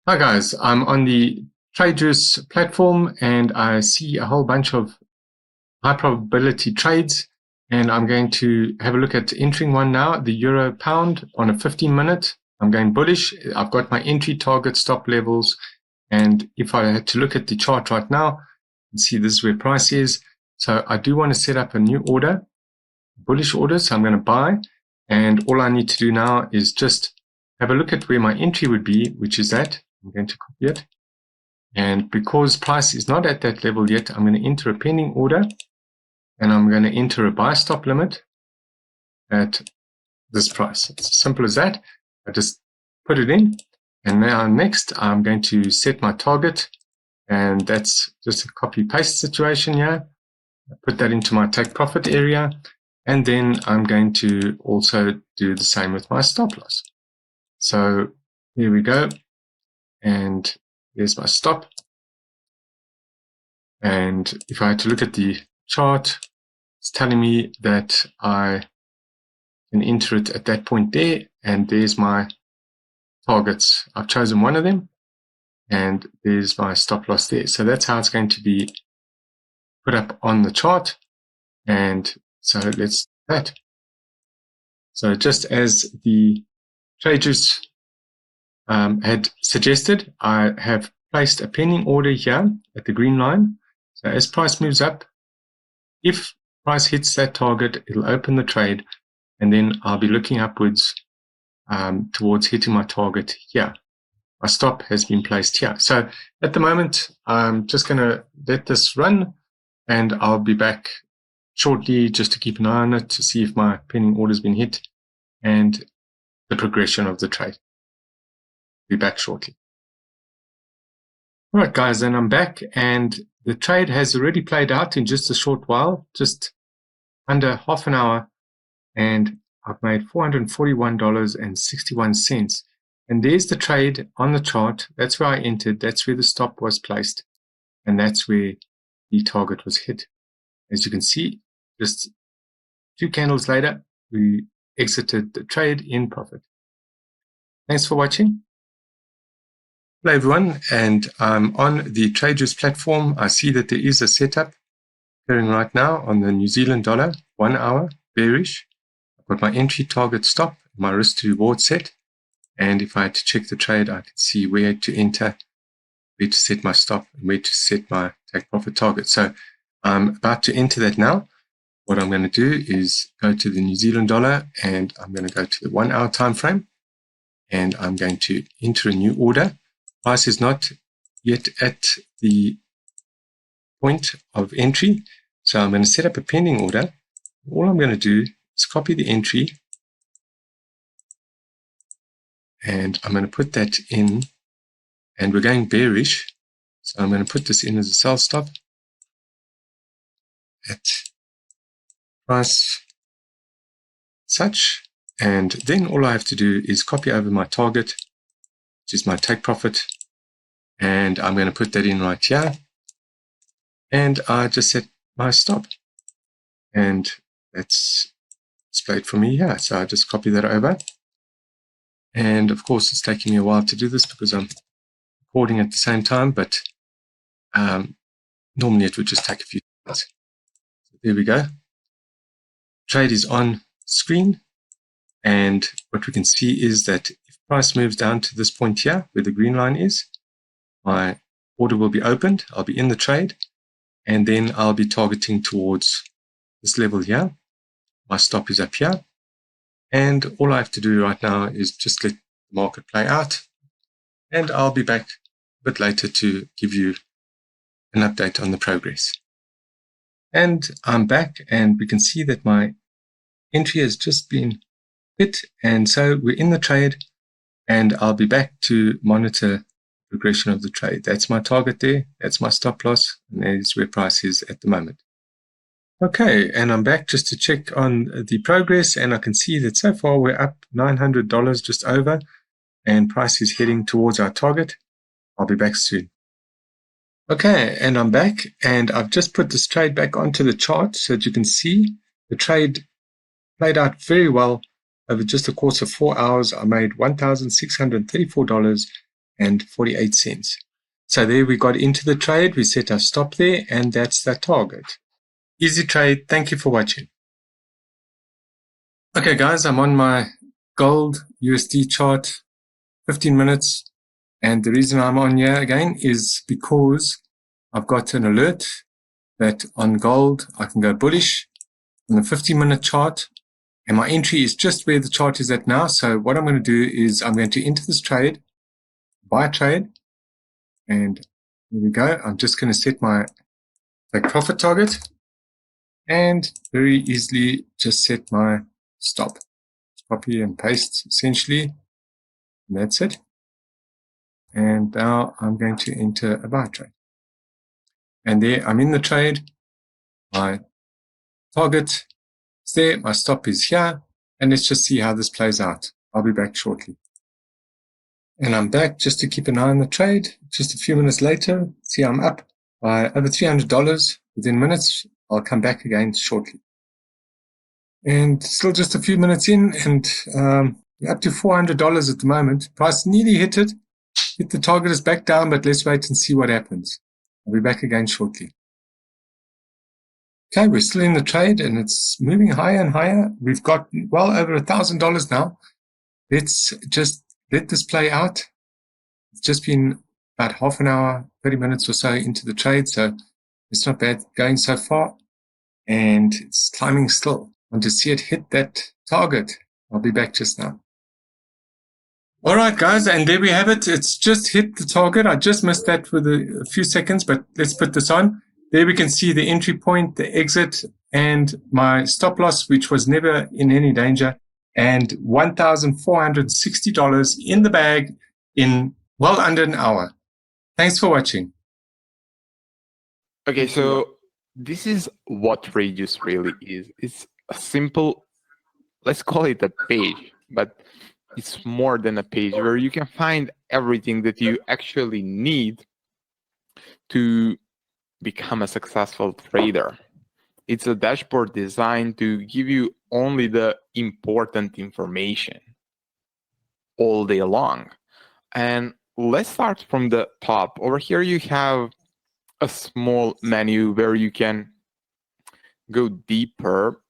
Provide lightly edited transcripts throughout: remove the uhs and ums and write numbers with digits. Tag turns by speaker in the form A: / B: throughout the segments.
A: Hi guys, I'm on the Tradeology platform and I see a whole bunch of high probability trades, and I'm going to have a look at entering one now, the euro pound on a 15-minute. I'm going bullish. I've got my entry target stop levels, and if I had to look at the chart right now, you can see this is where price is. So I do want to set up a new order, bullish order, so I'm going to buy, and all I need to do now is just have a look at where my entry would be, which is that. I'm going to copy it. And because price is not at that level yet, I'm going to enter a pending order and I'm going to enter a buy stop limit at this price. It's as simple as that. I just put it in. And now next, I'm going to set my target. And that's just a copy paste situation here. I put that into my take profit area. And then I'm going to also do the same with my stop loss. So here we go. And there's my stop. And if I had to look at the chart, it's telling me that I can enter it at that point there. And there's my targets. I've chosen one of them. And there's my stop loss there. So that's how it's going to be put up on the chart. And so let's do that. So just as the traders had suggested, I have placed a pending order here at the green line. So as price moves up, if price hits that target, it'll open the trade, and then I'll be looking upwards towards hitting my target here. My stop has been placed here. So at the moment, I'm just going to let this run, and I'll be back shortly just to keep an eye on it to see if my pending order has been hit and the progression of the trade. Be back shortly. All right, guys, then I'm back, and the trade has already played out in just a short while, just under half an hour, and I've made $441.61. And there's the trade on the chart. That's where I entered. That's where the stop was placed, and that's where the target was hit. As you can see, just 2 candles later, we exited the trade in profit. Thanks for watching. Hello everyone, and I'm on the Tradeology platform. I see that there is a setup occurring right now on the New Zealand dollar, 1 hour, bearish. I've got my entry target stop, my risk to reward set. And if I had to check the trade, I can see where to enter, where to set my stop, and where to set my take profit target. So I'm about to enter that now. What I'm going to do is go to the New Zealand dollar, and I'm going to go to the 1 hour time frame, and I'm going to enter a new order. Price is not yet at the point of entry, so I'm going to set up a pending order. All I'm going to do is copy the entry, and I'm going to put that in, and we're going bearish, so I'm going to put this in as a sell stop at price such, and then all I have to do is copy over my target, which is my take profit, and I'm going to put that in right here, and I just set my stop, and that's displayed for me here. So I just copy that over, and of course it's taking me a while to do this because I'm recording at the same time, but normally it would just take a few seconds. So there we go. Trade is on screen, and what we can see is that if price moves down to this point here where the green line is, my order will be opened. I'll be in the trade, and then I'll be targeting towards this level here. My stop is up here, and all I have to do right now is just let the market play out, and I'll be back a bit later to give you an update on the progress. And I'm back, and we can see that my entry has just been hit, and so we're in the trade, and I'll be back to monitor progression of the trade. That's my target there, that's my stop loss, and there's where price is at the moment. Okay, and I'm back just to check on the progress, and I can see that so far we're up $900 just over, and price is heading towards our target. I'll be back soon. Okay, and I'm back, and I've just put this trade back onto the chart so that you can see the trade played out very well over just a course of 4 hours. I made $1,634 and 48 cents. So there we got into the trade, we set our stop there, and that's the target. Easy trade. Thank you for watching. Okay guys, I'm on my gold USD chart, 15 minutes. And the reason I'm on here again is because I've got an alert that on gold, I can go bullish on the 15-minute chart. And my entry is just where the chart is at now. So what I'm going to do is I'm going to enter this trade, buy a trade. And here we go. I'm just going to set my take profit target and very easily just set my stop. Copy and paste essentially. And that's it. And now I'm going to enter a buy trade. And there I'm in the trade. My target is there. My stop is here. And let's just see how this plays out. I'll be back shortly. And I'm back just to keep an eye on the trade. Just a few minutes later, see I'm up by over $300 within minutes. I'll come back again shortly. And still just a few minutes in and up to $400 at the moment. Price nearly hit it. Hit the target is back down, but let's wait and see what happens. I'll be back again shortly. Okay, we're still in the trade and it's moving higher and higher. We've got well over $1,000 now. Let's just let this play out. It's just been about half an hour, 30 minutes or so into the trade, so it's not bad going so far. And it's climbing still. I want to see it hit that target. I'll be back just now. All right, guys, and there we have it. It's just hit the target. I just missed that with a few seconds, but let's put this on. There we can see the entry point, the exit, and my stop loss, which was never in any danger, and $1,460 in the bag in well under an hour. Thanks for watching.
B: Okay, so this is what Tradeology really is. It's a simple, let's call it a page, but it's more than a page where you can find everything that you actually need to become a successful trader. It's a dashboard designed to give you only the important information all day long. And let's start from the top. Over here you have a small menu where you can go deeper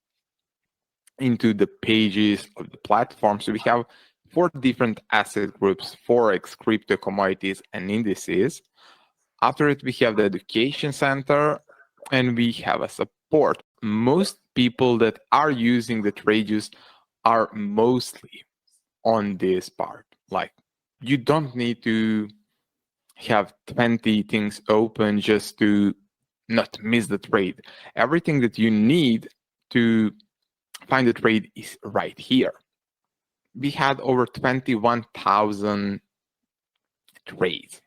B: into the pages of the platform. So we have 4 different asset groups: Forex, crypto, commodities, and indices. After it, we have the education center, and we have a support. Most people that are using the Tradeology are mostly on this part. Like, you don't need to have 20 things open just to not miss the trade. Everything that you need to find the trade is right here. We had over 21,000 trades,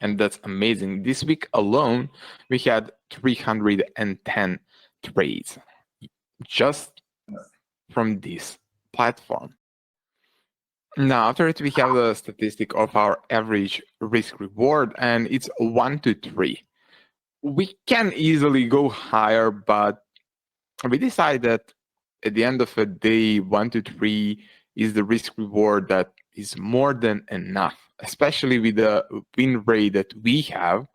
B: and that's amazing. This week alone, we had 310 trades just from this platform. Now, after it, we have the statistic of our average risk reward, and it's 1 to 3. We can easily go higher, but we decided that at the end of the day, 1 to 3 is the risk reward that is more than enough, especially with the win rate that we have,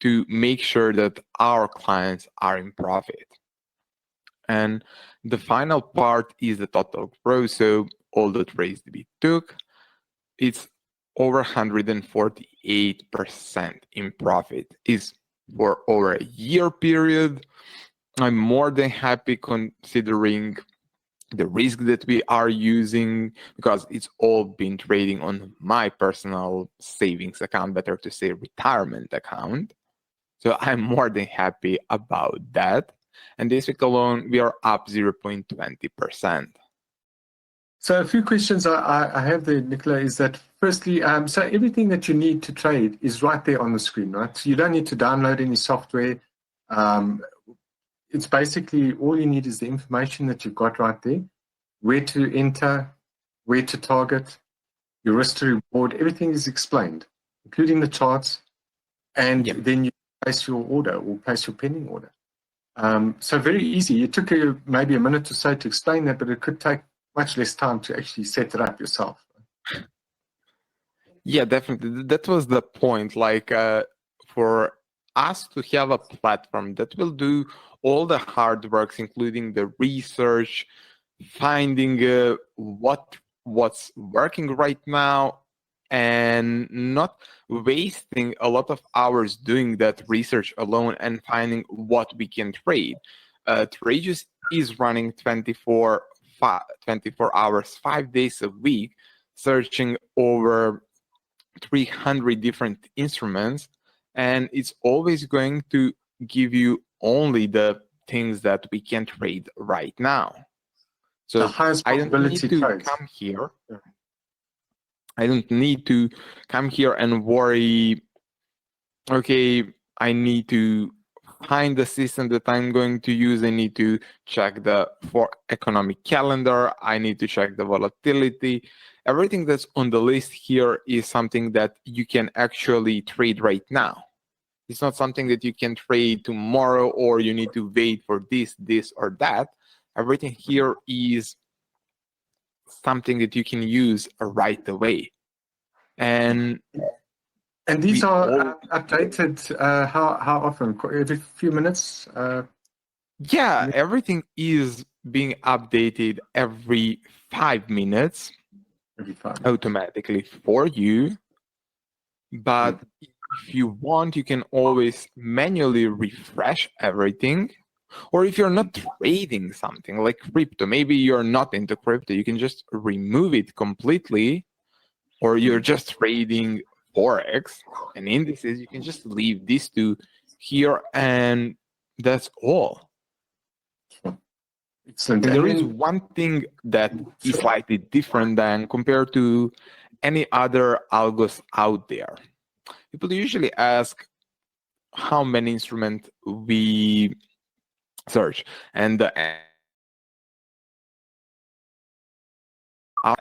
B: to make sure that our clients are in profit. And the final part is the total growth. So all the trades that we took, it's over 148% in profit. Is for over a year period. I'm more than happy considering the risk that we are using, because it's all been trading on my personal savings account, better to say retirement account. So I'm more than happy about that. And this week alone, we are up 0.20%.
A: So a few questions I have there, Nicola, is that firstly, so everything that you need to trade is right there on the screen, right? So you don't need to download any software. It's basically all you need is the information that you've got right there, where to enter, where to target, your risk to reward, everything is explained, including the charts, and then you place your order or place your pending order. So very easy. It took you maybe a minute or so to explain that, but it could take much less time to actually set it up yourself.
B: Yeah, definitely. That was the point. Like for us to have a platform that will do all the hard works, including the research, finding what's working right now, and not wasting a lot of hours doing that research alone and finding what we can trade. Tradeus is running 24 hours, 5 days a week, searching over 300 different instruments, and it's always going to give you only the things that we can trade right now.
A: The
B: So
A: highest
B: I don't need
A: probability
B: to
A: trades.
B: come here. I don't need to come here and worry, okay, I need to find the system that I'm going to use. I need to check the for economic calendar. I need to check the volatility. Everything that's on the list here is something that you can actually trade right now. It's not something that you can trade tomorrow or you need to wait for this, or that. Everything here is something that you can use right away. And
A: these
B: we
A: are
B: all
A: updated how often? Every few minutes?
B: Yeah, everything is being updated every 5 minutes
A: Every 5 minutes.
B: automatically for you. But if you want, you can always manually refresh everything. Or if you're not trading something like crypto, maybe you're not into crypto, you can just remove it completely. Or you're just trading Forex and indices, you can just leave these two here, and that's all.
A: Excellent.
B: And there is one thing that is slightly different than compared to any other algos out there. People usually ask how many instruments we search, and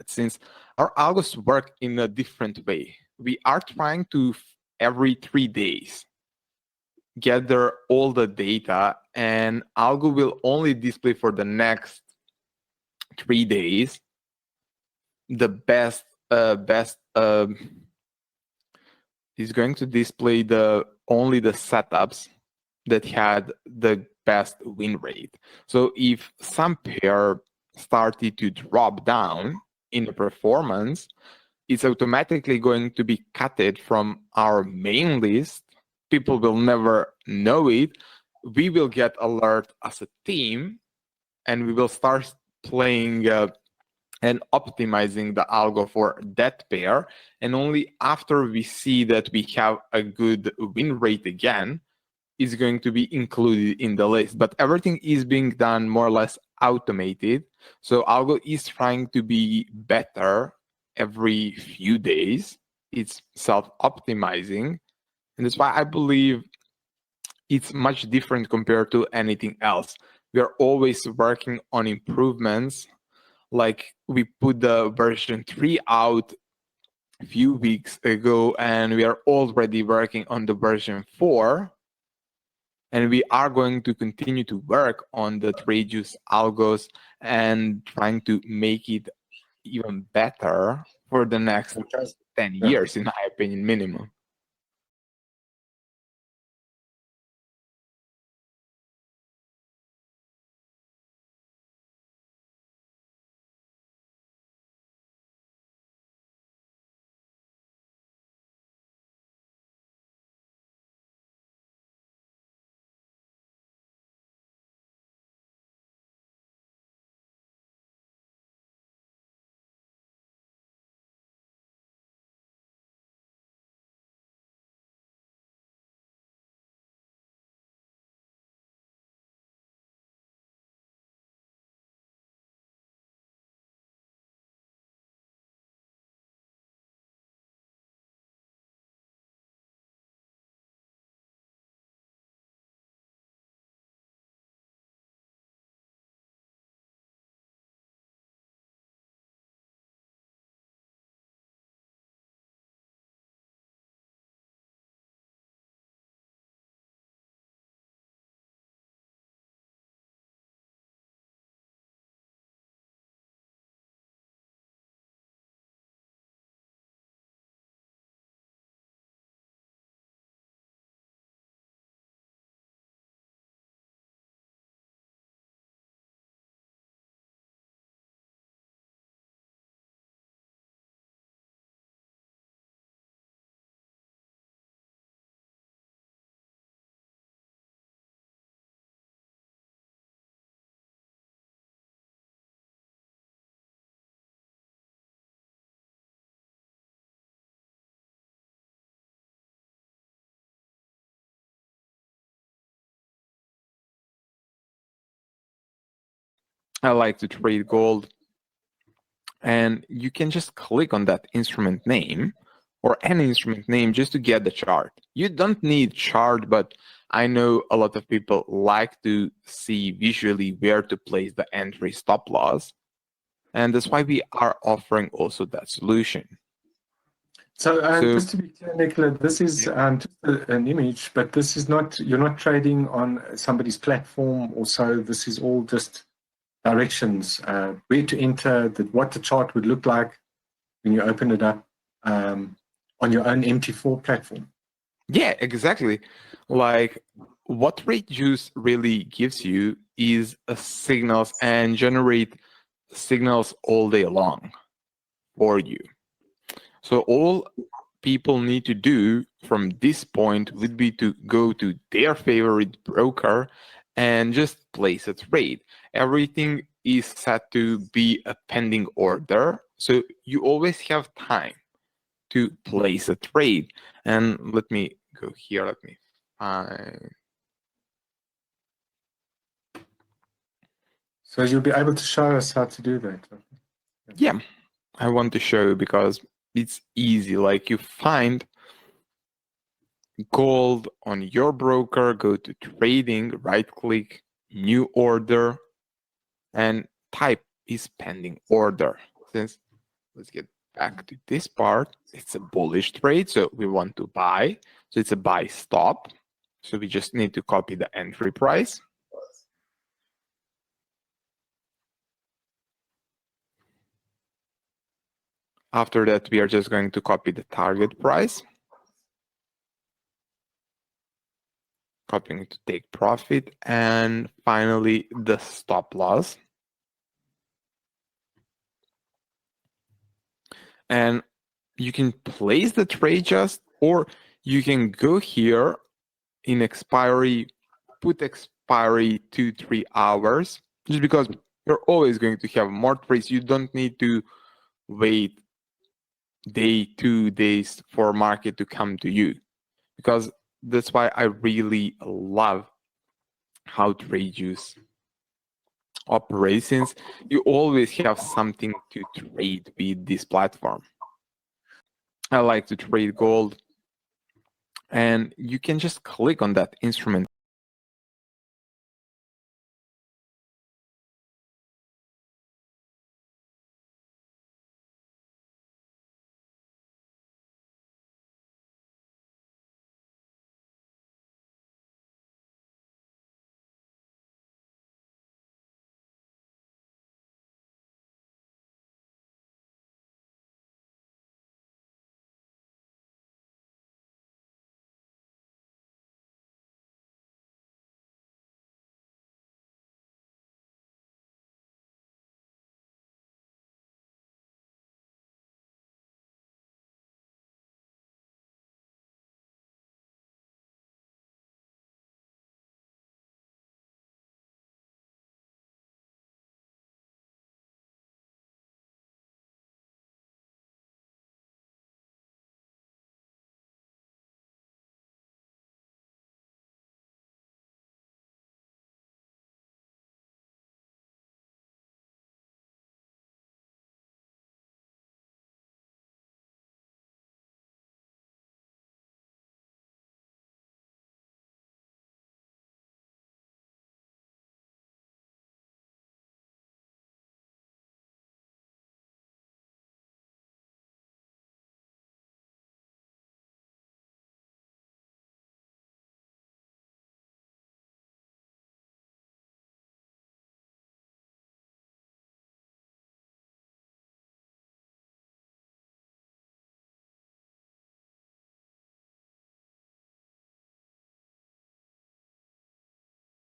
B: since our algos work in a different way, we are trying to every 3 days gather all the data, and algo will only display for the next 3 days the best is going to display the only the setups that had the best win rate. So if some pair started to drop down in the performance, it's automatically going to be cutted from our main list. People will never know it. We will get alert as a team, and we will start playing and optimizing the algo for that pair. And only after we see that we have a good win rate again, is going to be included in the list. But everything is being done more or less automated. So algo is trying to be better every few days. It's self-optimizing. And that's why I believe it's much different compared to anything else. We are always working on improvements. Like we put the version 3 out a few weeks ago, and we are already working on the version 4. And we are going to continue to work on the Tradeus algos and trying to make it even better for the next 10 years, in my opinion, minimum. I like to trade gold. And you can just click on that instrument name or any instrument name just to get the chart. You don't need chart, but I know a lot of people like to see visually where to place the entry stop loss. And that's why we are offering also that solution.
A: So just to be clear, Nicola, this is just an image, but this is not, you're not trading on somebody's platform or so. This is all just directions, where to enter, what the chart would look like when you open it up on your own MT4 platform.
B: Yeah, exactly. Like what Reduce really gives you is signals and generate signals all day long for you. So all people need to do from this point would be to go to their favorite broker and just place a trade. Everything is set to be a pending order, so you always have time to place a trade. And let me go here, let me find.
A: So you'll be able to show us how to do that.
B: Yeah, I want to show you because it's easy. Like you find gold on your broker, go to trading, right click, new order, and type is pending order. Since let's get back to this part, it's a bullish trade, so we want to buy. So it's a buy stop. So we just need to copy the entry price. After that, we are just going to copy the target price. Copying to take profit, and finally the stop loss. And you can place the trade just, or you can go here in expiry, put expiry 2-3 hours, just because you're always going to have more trades. You don't need to wait 2 days for market to come to you, because that's why I really love how Tradeuse operations. You always have something to trade with this platform. I like to trade gold, and you can just click on that instrument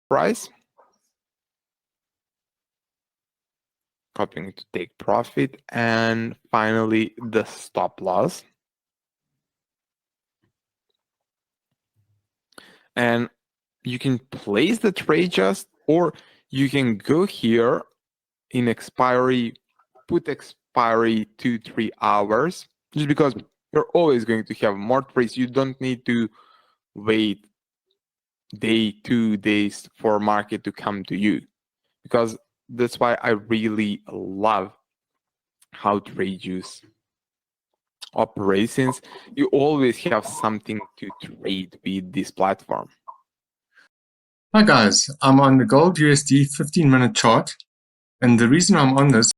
B: price, copying to take profit, and finally the stop loss. And you can place the trade just, or you can go here in expiry, put expiry 2-3 hours, just because you're always going to have more trades. You don't need to wait 2 days for market to come to you, because That's why I really love how Tradeuse operates, since you always have something to trade with this platform.
A: Hi guys, I'm on the gold USD 15-minute chart, and the reason I'm on this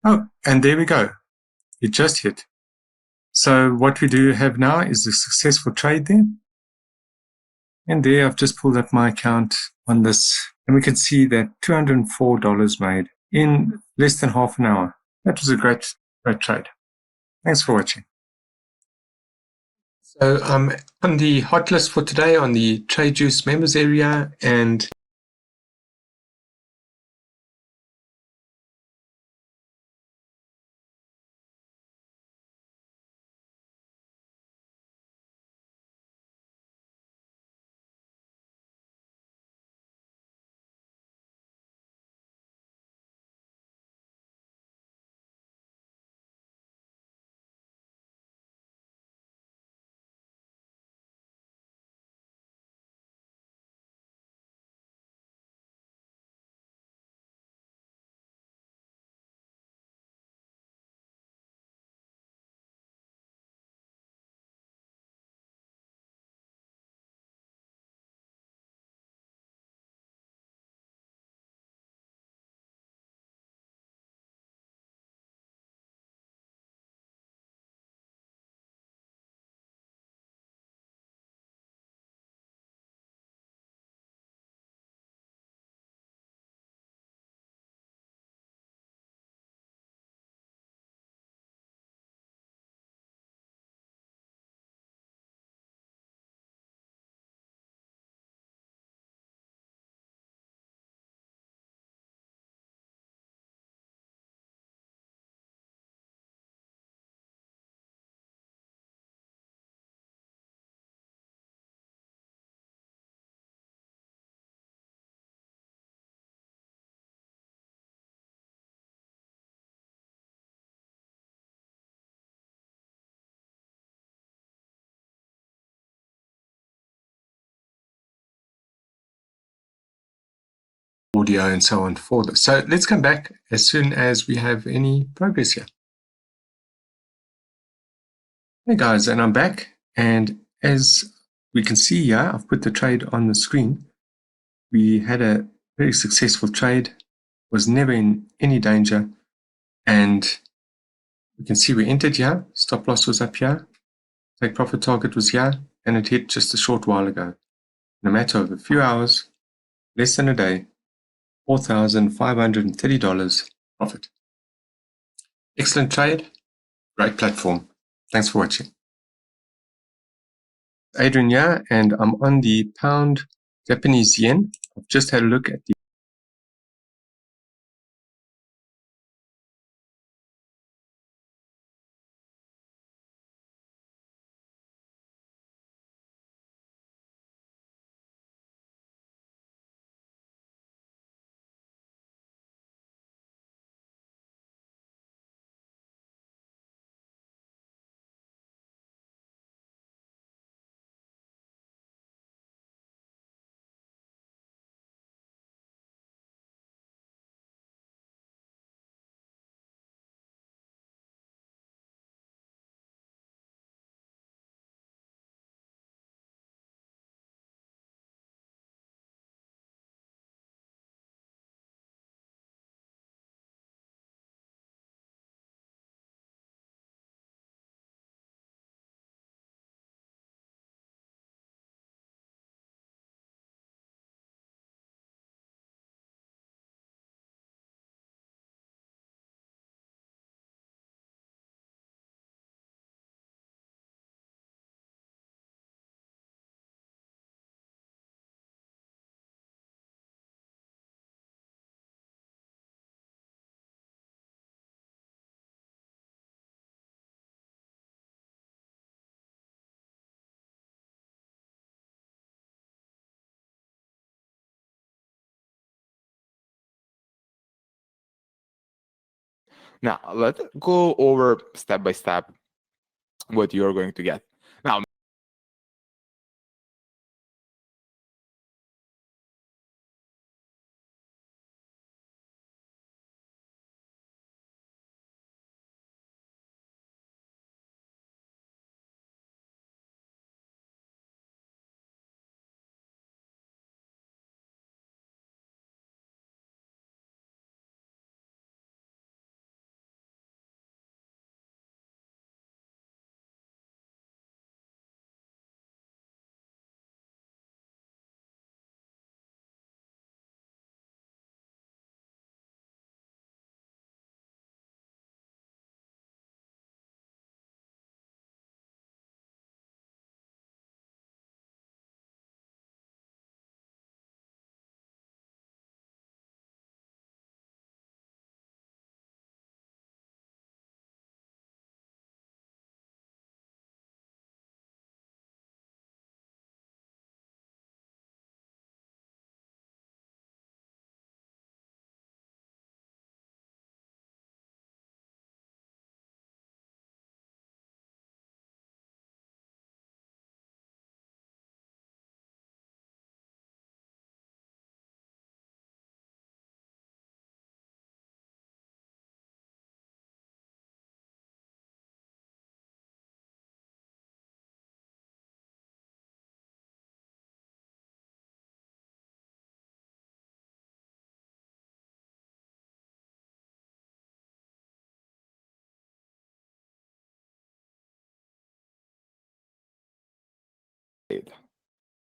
A: Oh, and there we go. It just hit. So what we do have now is a successful trade there. And there I've just pulled up my account on this, and we can see that $204 made in less than half an hour. That was a great trade. Thanks for watching. So I'm on the hot list for today on the Tradeuse members area, and audio and so on for this. So let's come back as soon as we have any progress here. Hey guys, and I'm back, and as we can see here, I've put the trade on the screen. We had a very successful trade, was never in any danger, and we can see we entered here, stop loss was up here, take profit target was here, and it hit just a short while ago. In a matter of a few hours, less than a day, $4,530 profit. Excellent trade, great platform. Thanks for watching. Adrian here, and I'm on the pound Japanese yen. I've just had a look at the
B: Now, let's go over step by step what you're going to get. Now,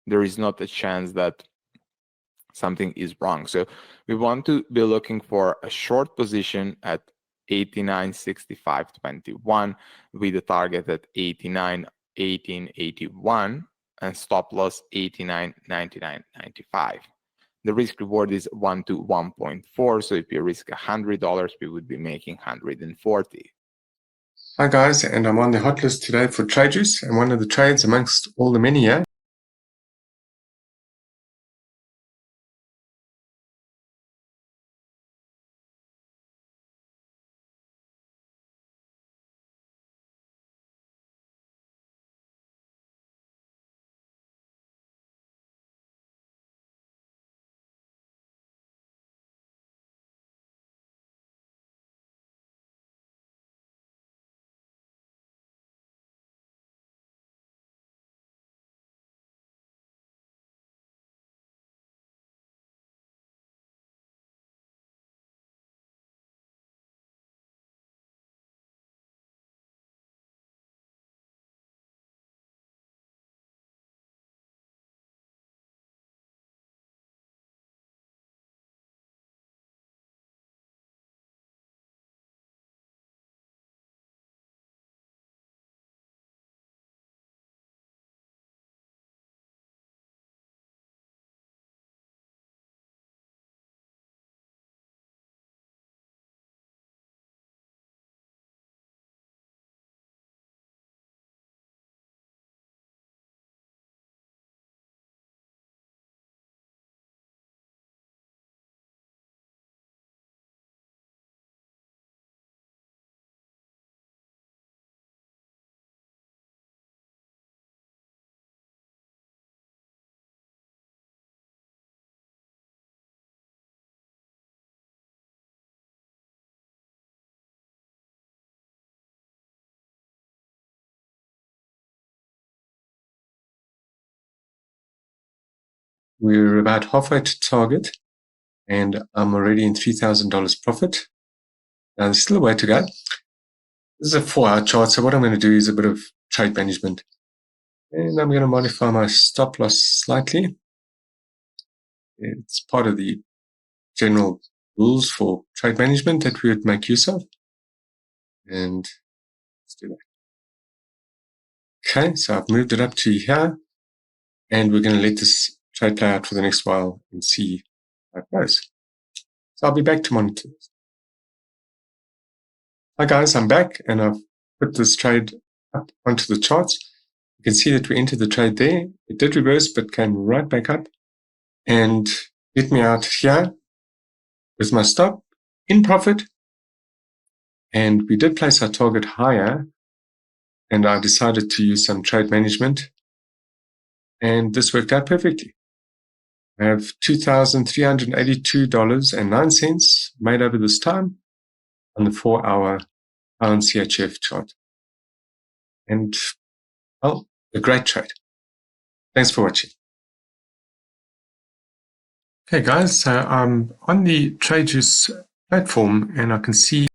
B: there is not a chance that something is wrong. So we want to be looking for a short position at 89.6521 with a target at 89.1881 and stop loss 89.9995. The risk reward is 1 to 1.4. So if you risk $100, we would be making 140.
A: Hi guys, and I'm on the hot list today for Tradejuice, and one of the trades amongst all the many here we're about halfway to target, and I'm already in $3,000 profit. Now there's still a way to go. This is a 4-hour chart, so what I'm going to do is a bit of trade management. And I'm going to modify my stop loss slightly. It's part of the general rules for trade management that we would make use of. And let's do that. Okay, so I've moved it up to here, and we're going to let this trade play out for the next while and see how it goes. So I'll be back to monitor this. Hi guys, I'm back, and I've put this trade up onto the charts. You can see that we entered the trade there. It did reverse, but came right back up and hit me out here with my stop in profit. And we did place our target higher, and I decided to use some trade management, and this worked out perfectly. I have $2,382.09 made over this time on the 4-hour pound CHF chart. And, well, a great trade. Thanks for watching. Okay, guys, so I'm on the TradeJuice platform, and I can see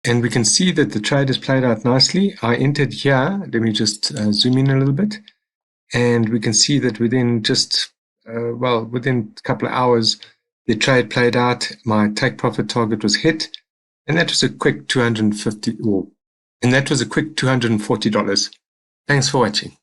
A: and we can see that the trade has played out nicely. I entered here. Let me just zoom in a little bit. And we can see that within just, within a couple of hours, the trade played out. My take profit target was hit. And that was a quick $240. Thanks for watching.